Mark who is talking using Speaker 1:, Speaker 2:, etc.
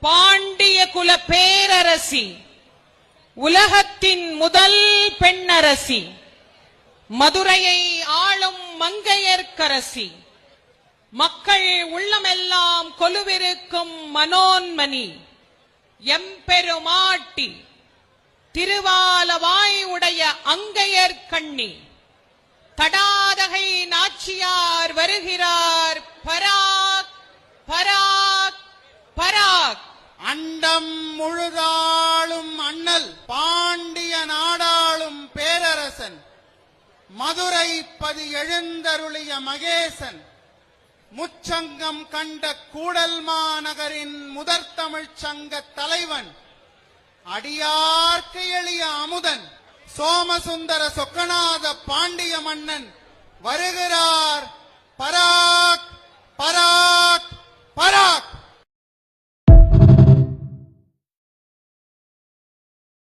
Speaker 1: பாண்டிய குல பேரரசி, உலகத்தின் முதல் பெண்ணரசி, மதுரையை ஆளும் மங்கையர்க்கரசி, மக்கள் உள்ளமெல்லாம் கொலுவிருக்கும் மனோன்மணி, எம்பெருமாட்டி, திருவாலவாய் உடைய அங்கையர்கண்ணி, தடாதகை நாச்சியார் வருகிறார் பராக் பராக் பராக்.
Speaker 2: அண்டம் முழுதாளும் அண்ணல், பாண்டிய நாடாளும் பேரரசன், மதுரை பதி எழுந்தருளிய மகேசன், முச்சங்கம் கண்ட கூடல் மாநகரின் முதற் தமிழ்ச் சங்க தலைவன், அடியார்க்கு எளிய அமுதன், சோமசுந்தர சொக்கநாத பாண்டிய மன்னன் வருகிறார் பராக் பராக் பராக்.